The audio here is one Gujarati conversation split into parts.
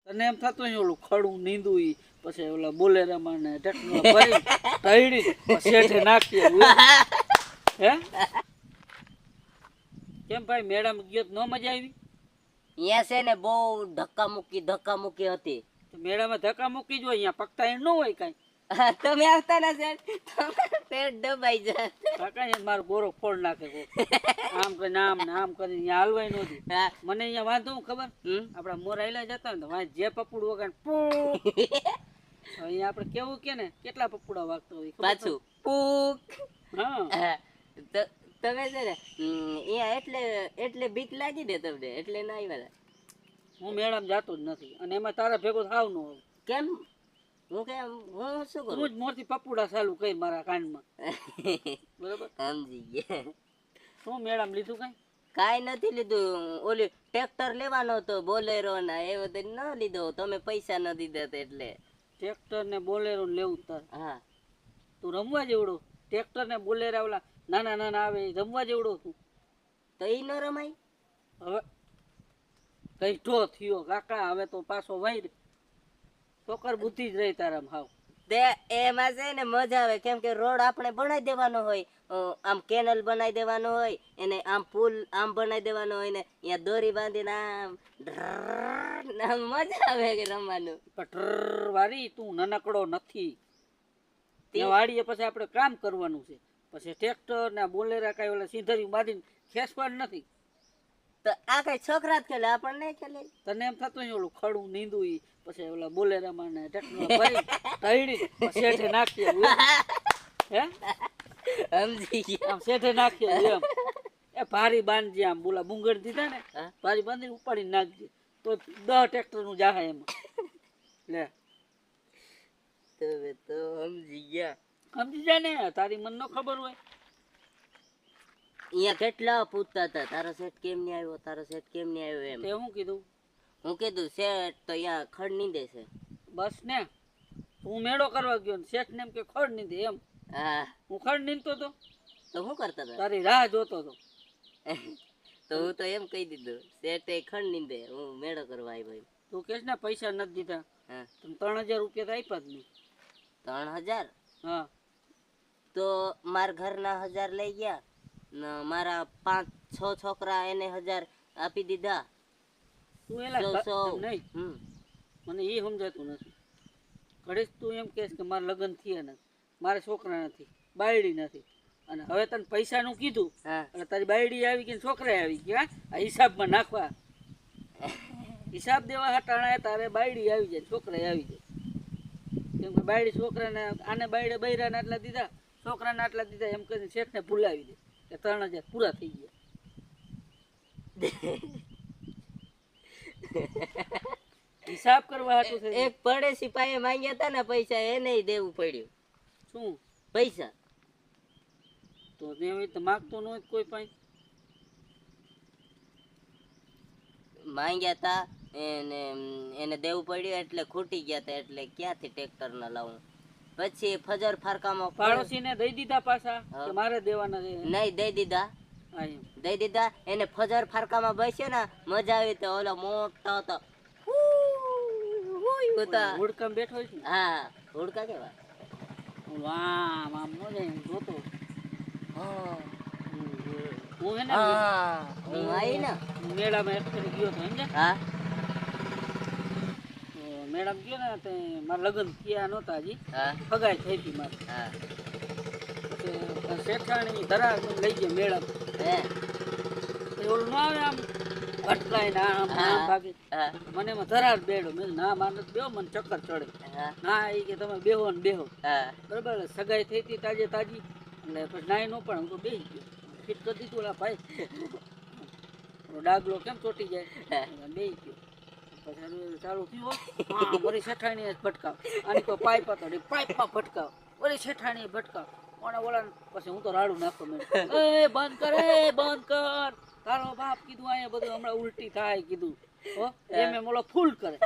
તને એમ થતું હોય ઓલું ખડું નીંદું ઈ પછી ઓલા બોલેરામાં ને ટેક્ટરમાં ભરી ઢળી શેઠે નાખીએ હે કેમ ભાઈ મેડમ ગયો તો ન મજા આવી? અહીંયા છે ને બહુ ધક્કા મૂકી હતી. મેળામાં ધક્કા મૂકી જ હોય, અહીંયા પકતા ન હોય કાંઈ. તમે આવતા ના સર, પેટ દબાઈ જાય. કાકા મારો ગોરો ફોડ નાખે આમ કરીને આમ ને આમ કરીને અહીંયા હાલવાય નહોતી. મને અહીંયા વાંધો હું ખબર, આપડા મોરાઈલા જતા ને તો જે પપુડું વગાડ અહીંયા આપણે કેવું કે ને કેટલા પપુડા વાગતો હોય પાછું પૂક. હા તમે છે ને અહીંયા એટલે બીક લાગી દે તમને, એટલે ના આવ્યા. હું મેળામાં જાતો જ નથી અને એમાં તારા ભેગો થાવ ન હોવ. કેમ? હું શું કરું? હું જ મોરથી પપુડા ચાલુ કરી મારા કાનમાં. બરોબર, સમજી ગયા. શું મેળામાં લીધું કાંઈ નથી લીધું. ઓલી ટ્રેક્ટર લેવાનો હતો બોલેરો ના, એ બધું ન લીધો. તમે પૈસા ન દીધા એટલે. ટ્રેક્ટર ને બોલેરો લેવું તાર? હા. તું રમવા જેવડો? ટ્રેક્ટર ને બોલેરા ઓલા નાના નાના આવે રમવા જેવડો તું? તો ઈ ન રમાય. હવે કઈ ઢો થયો કાકા, હવે તો પાછો વાઈ છોકર બુદ્ધિ જ રહી તારામાં હાવ. તે એમાં છે ને મજા આવે, કેમ કે રોડ આપણે બનાવી દેવાનો હોય, આમ કેનલ બનાવી દેવાનો હોય, એને આમ પુલ આમ બનાવી દેવાનો હોય ને અહીંયા દોરી બાંધીને આમ મજા આવે કે રમવાનું. પટર વારી તું નાનકડો નથી, ત્યાં વાડીએ પછી આપણે કામ કરવાનું છે. પછી ટ્રેક્ટર ને બોલેરા કઈ ઓલા સીધરી બાંધીને ખેંચવાનું નથી. તો આ કઈ છોકરા જ ખેલે, આપણને ખેલે. તને એમ થતું હોય ઓલું ખડું નીંદું ઈ પછી ઓલા બોલેરામાં ને ટ્રેક્ટરમાં ભરી ઢળી શેઠે નાખીએ હે સમજી ગયા. આમ શેઠે નાખીએ એમ. એ ભારી બાંધજે, આમ બોલા બુંગર દીધા ને ભારી બાંધીને ઉપાડીને નાખજે તો 10 ટ્રેક્ટર નું જાહે એમાં. લે તમે તો સમજી ગયા. સમજી જા ને, તારી મન નો ખબર હોય. અહીંયા કેટલા પૂછતા હતા તારો સેટ કેમ નહીં આવ્યો, તારો સેટ કેમ નહીં આવ્યો એમ. તે હું કીધું? હું કીધું સેટ તો અહીંયા ખડ નહીં દેશે. બસ ને, હું મેળો કરવા ગયો ને શેઠ ને એમ કે ખડ નહીં દે એમ. હા, હું ખડ નીંદતો તો શું કરતા હતા? તારી રાહ જોતો હતો. તો હું તો એમ કહી દીધું સેટ એ ખડ નહીં દે, હું મેળો કરવા આવ્યો. તું કેસ ને પૈસા નથી દીધા. હા, તમે 3000 રૂપિયા તો આપ્યા જ નહીં. 3000? હા, તો મારા ઘરના 1000 લઈ ગયા ને મારા 5-6 છોકરા એને 1000 આપી દીધા. તું એલા નહીં, મને એ સમજાતું નથી. ઘડીક તું એમ કહેશ કે મારા લગ્ન થયા નથી, મારા છોકરા નથી, બાયડી નથી, અને હવે તને પૈસાનું કીધું એટલે તારી બાયડી આવી ગઈ, છોકરા આવી ગયા. આ હિસાબમાં નાખવા, હિસાબ દેવા હટાણા તારે બાયડી આવી જાય, છોકરા આવી જાય. કેમ કે બાયડી છોકરાને આને બાયડે બૈરાને આટલા દીધા, છોકરાને આટલા દીધા એમ કરીને શેઠને ભૂલાવી દે કે 3000 પૂરા થઈ ગયા. હિસાબ કરવા હાટું છે. એક પડેશી પાસે માંગ્યા હતા ને પૈસા, એને દેવું પડ્યું. શું પૈસા? તો દેવી તો માગતો ન હોય કોઈ પાસે. માંગ્યા હતા એને દેવું પડ્યું એટલે ખૂટી ગયા હતા, એટલે ક્યાંથી ટ્રેક્ટર ના લાવું. પછી ફજર ફારકામાં પાડોશીને દઈ દીધા પાછા કે મારે દેવાના છે? નહીં, દઈ દીધા. એને ફજર ફારકામાં બેસ્યો ને મજા આવી. તો ઓલો મોટો હતો હુડકામ બેઠો છે. હા, હુડકા કેવા વાહ આમ નો જાય હું જોતો. હું હે ને હું આવી ને મેળામાં એક ફેરી ગયો તો સમજ્યા. હા, મેડમ ગયો ને તે મારા લગ્ન થયા નહોતા હજી, હા, ફગાઈ થઈ હતી મારી. હા. પછી શેઠાણી ધરા લઈ ગયો મેડમ. ઓલું ના આવે આમ ભટકાઈને આમ ભાગી, મને એમાં ધરાર બેડો. મેં ના મારે બેહો, મને ચક્કર ચડે. ના એ કે તમે બેહો ને બેહો. બરાબર, સગાઈ થઈ હતી તાજી એટલે પછી નાઈ નો પણ હું તો બેસી ગયો, ફિટ કરી દીધું. ઓલા ભાઈ ડાગલો કેમ ચોટી જાય, બેસી ગયો. પછી ચાલુ થયું, હા વળી શેઠાણી ભટકાવ, આની કોઈ પાઇપ હતો પાઇપમાં ભટકાવ, વળી શેઠાણી ભટકાવ. ઓલા પછી હું તો રાડું નાખતો. મેં એ બંધ કર, બંધ કર, તારો બાપ કીધું અહીંયા બધું હમણાં ઉલટી થાય કીધું. એમ ઓલો ફૂલ કરે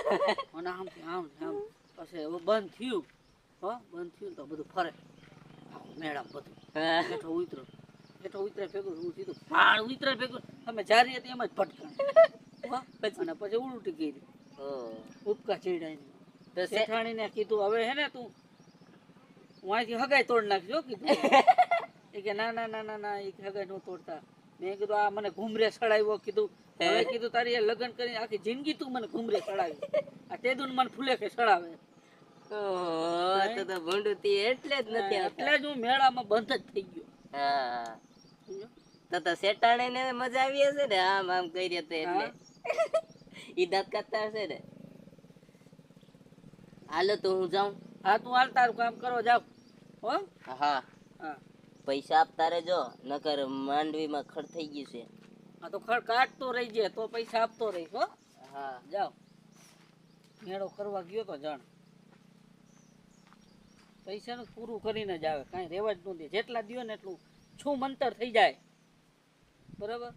અને આમ આમ આમ. પછી બંધ થયું, બંધ થયું તો બધું ફરે મેડમ બધું હેઠો ઉતરો ભેગું હું સીધું ઉતરે ભેગું તમે જારી હતી એમ જ ભટકાણ. અને પછી ઉલટી કરી ઓહ ઉપકા ચીડાઈને તો શેઠાણીને કીધું હવે હે ને તું હું અહીંથી હગાઈ તોડ નાખજો કીધું એ કે ના ના ના ના ના એ હગાઈ નો તોડતા મેં કીધું આ મને ઘૂમરે સડાવ્યો કીધું હવે કીધું તારી એ લગ્ન કરીને આખી જિંદગી તું મને ઘૂમરે સડાવી આ તેદુન મને ફૂલે કે સડાવે ઓહ તો ભૂંડું તી એટલે જ નથી આવતા એટલે જ હું મેળામાં બંધ જ થઈ ગયો હા સમજ્યો? તો શેટાણે ને મજા આવી હશે ને આમ આમ કરી રહ્યો તો એટલે ઈ દાંત કાઢતા હશે ને હાલો તો હું જાઉં હા તું હાલ તારું કામ કરો જાવ હો હા હા પૈસા આપતા રહેજો નકર માંડવીમાં ખડ થઈ ગયું છે હા તો ખડ કાઢતો રહી જાય તો પૈસા આપતો રહીશ હો હા જાઓ મેળો કરવા ગયો તો જાણ પૈસાનું પૂરું કરીને જ આવે કાંઈ રેવા જ ન દે જેટલા દ્યો ને એટલું છું મંતર થઈ જાય બરાબર